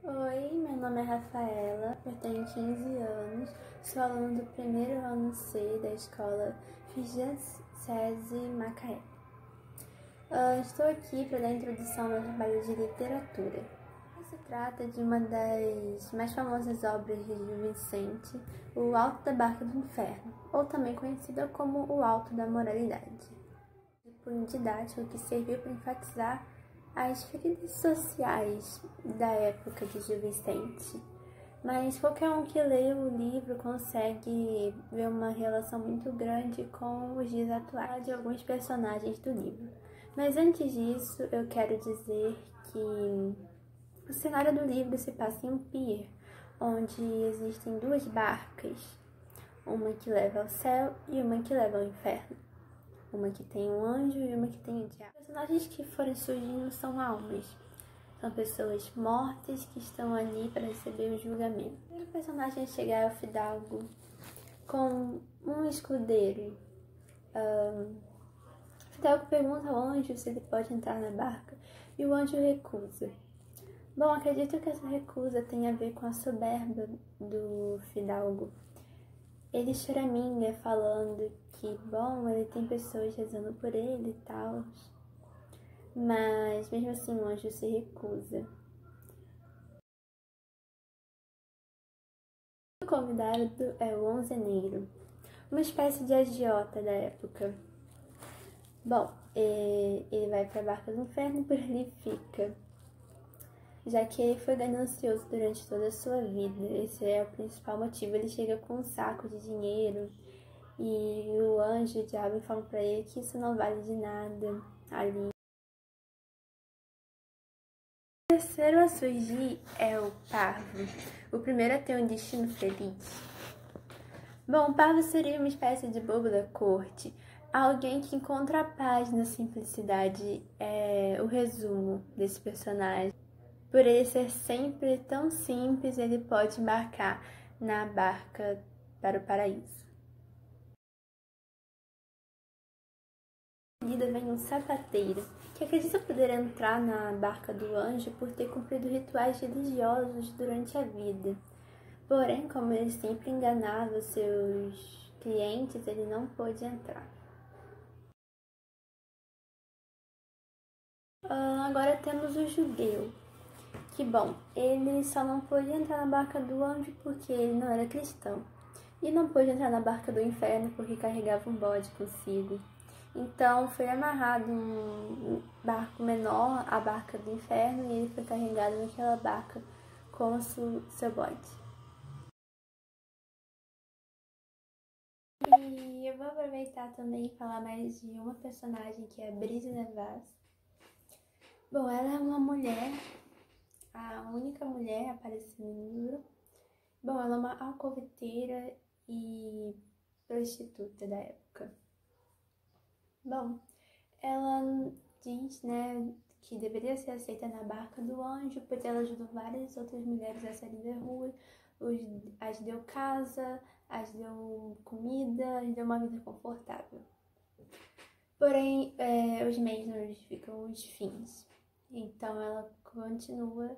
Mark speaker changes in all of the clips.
Speaker 1: Oi, meu nome é Rafaela, eu tenho 15 anos, sou aluna do primeiro ano C da escola FISES Macaé. Estou aqui para dar a introdução ao meu trabalho de literatura. Se trata de uma das mais famosas obras de Gil Vicente, O Alto da Barca do Inferno, ou também conhecida como O Alto da Moralidade. Um didático que serviu para enfatizar as feridas sociais da época de Gil Vicente. Mas qualquer um que leia o livro consegue ver uma relação muito grande com os dias atuais de alguns personagens do livro. Mas antes disso, eu quero dizer que o cenário do livro se passa em um pier, onde existem duas barcas, uma que leva ao céu e uma que leva ao inferno. Uma que tem um anjo e uma que tem o diabo. Os personagens que forem surgindo são almas. São pessoas mortas que estão ali para receber o julgamento. O primeiro personagem a chegar é o fidalgo com um escudeiro. O fidalgo pergunta ao anjo se ele pode entrar na barca e o anjo recusa. Bom, acredito que essa recusa tem a ver com a soberba do fidalgo. Ele choraminga falando que, bom, ele tem pessoas rezando por ele e tal, mas mesmo assim o anjo se recusa. O convidado é o onzeneiro, uma espécie de agiota da época. Bom, ele vai para a barca do inferno e por ali fica, já que ele foi ganancioso durante toda a sua vida. Esse é o principal motivo. Ele chega com um saco de dinheiro e o anjo e o diabo falam para ele que isso não vale de nada ali. O terceiro a surgir é o parvo, o primeiro a ter um destino feliz. Bom, o parvo seria uma espécie de bobo da corte, alguém que encontra a paz na simplicidade, é o resumo desse personagem. Por ele ser sempre tão simples, ele pode embarcar na barca para o paraíso. Em seguida vem um sapateiro, que acredita poder entrar na barca do anjo por ter cumprido rituais religiosos durante a vida. Porém, como ele sempre enganava seus clientes, ele não pôde entrar. Agora temos o judeu, que bom, ele só não pôde entrar na barca do anjo porque ele não era cristão. E não pôde entrar na barca do inferno porque carregava um bode consigo. Então foi amarrado um barco menor à barca do inferno e ele foi carregado naquela barca com o seu bode. E eu vou aproveitar também e falar mais de uma personagem que é a Brígida Vaz. Bom, ela é uma mulher, a única mulher a aparecer no livro. Bom, ela é uma alcoveteira e prostituta da época. Bom, ela diz, né, que deveria ser aceita na barca do anjo, pois ela ajudou várias outras mulheres a saírem da rua, as deu casa, as deu comida, as deu uma vida confortável. Porém, os meios não justificam os fins. Então ela continua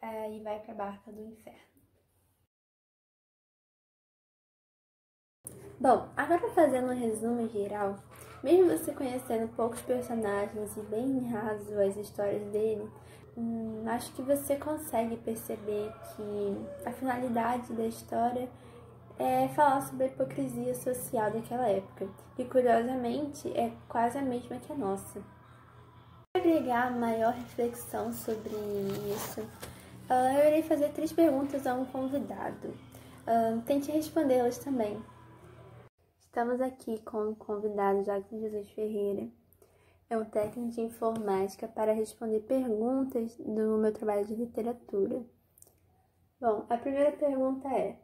Speaker 1: e vai para a barca do inferno. Bom, agora fazendo um resumo geral, mesmo você conhecendo poucos personagens e bem raso as histórias dele, acho que você consegue perceber que a finalidade da história é falar sobre a hipocrisia social daquela época, que curiosamente é quase a mesma que a nossa. Para agregar maior reflexão sobre isso, eu irei fazer 3 perguntas a um convidado. Tente respondê-las também. Estamos aqui com o convidado Jackson Jesus Ferreira. É um técnico de informática para responder perguntas do meu trabalho de literatura. Bom, a primeira pergunta é: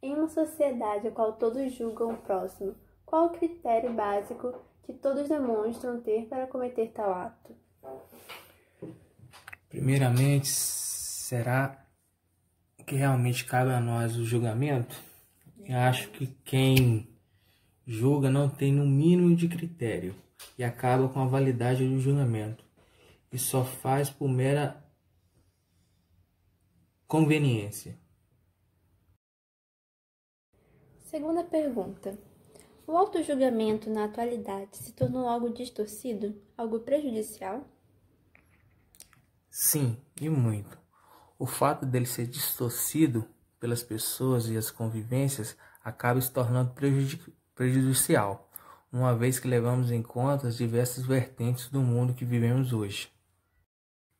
Speaker 1: em uma sociedade a qual todos julgam o próximo, qual o critério básico que todos demonstram ter para cometer tal ato?
Speaker 2: Primeiramente, será que realmente cabe a nós o julgamento? Eu acho que quem julga não tem no mínimo de critério e acaba com a validade do julgamento e só faz por mera conveniência.
Speaker 1: Segunda pergunta. O autojulgamento na atualidade se tornou algo distorcido, algo prejudicial?
Speaker 2: Sim, e muito. O fato dele ser distorcido pelas pessoas e as convivências acaba se tornando prejudicial, uma vez que levamos em conta as diversas vertentes do mundo que vivemos hoje.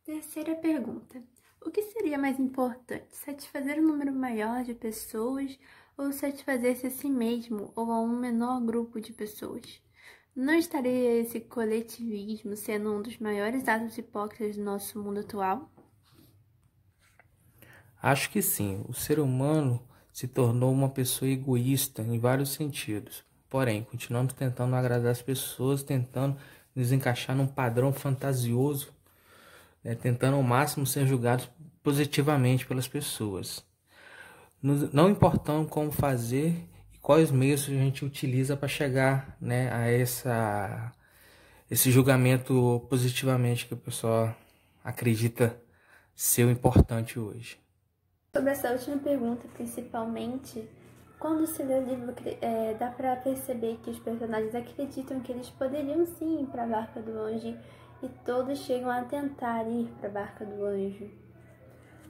Speaker 1: Terceira pergunta. O que seria mais importante, satisfazer um número maior de pessoas ou satisfazer-se a si mesmo ou a um menor grupo de pessoas? Não estaria esse coletivismo sendo um dos maiores atos hipócritas do nosso mundo atual?
Speaker 2: Acho que sim, o ser humano se tornou uma pessoa egoísta em vários sentidos. Porém, continuamos tentando agradar as pessoas, tentando nos encaixar num padrão fantasioso, tentando ao máximo ser julgados positivamente pelas pessoas. Não importando como fazer e quais meios a gente utiliza para chegar, a esse julgamento positivamente que o pessoal acredita ser o importante hoje.
Speaker 1: Sobre essa última pergunta, principalmente, quando se lê o livro, dá pra perceber que os personagens acreditam que eles poderiam sim ir para a Barca do Anjo e todos chegam a tentar ir para a Barca do Anjo.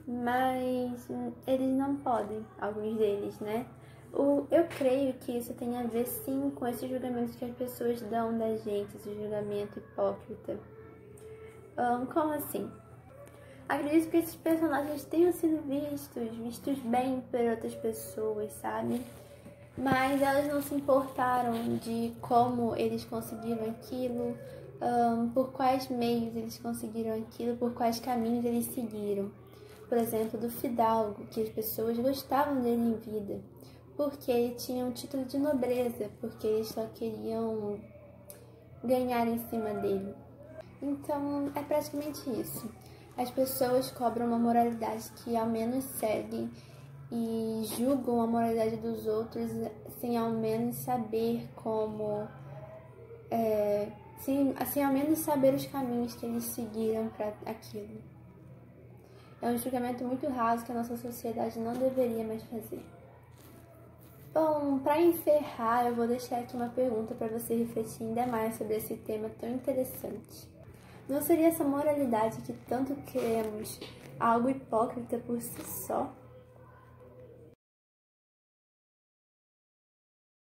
Speaker 1: Mas eles não podem, alguns deles, né? Eu creio que isso tem a ver sim com esses julgamentos que as pessoas dão da gente, esse julgamento hipócrita. Como assim? Acredito que esses personagens tenham sido vistos bem por outras pessoas, sabe? Mas elas não se importaram de como eles conseguiram aquilo, por quais meios eles conseguiram aquilo, por quais caminhos eles seguiram. Por exemplo, do Fidalgo, que as pessoas gostavam dele em vida, porque ele tinha um título de nobreza, porque eles só queriam ganhar em cima dele. Então, é praticamente isso. As pessoas cobram uma moralidade que ao menos seguem e julgam a moralidade dos outros sem ao menos saber como... sem ao menos saber os caminhos que eles seguiram para aquilo. É um julgamento muito raso que a nossa sociedade não deveria mais fazer. Bom, para encerrar, eu vou deixar aqui uma pergunta para você refletir ainda mais sobre esse tema tão interessante. Não seria essa moralidade que tanto queremos algo hipócrita por si só?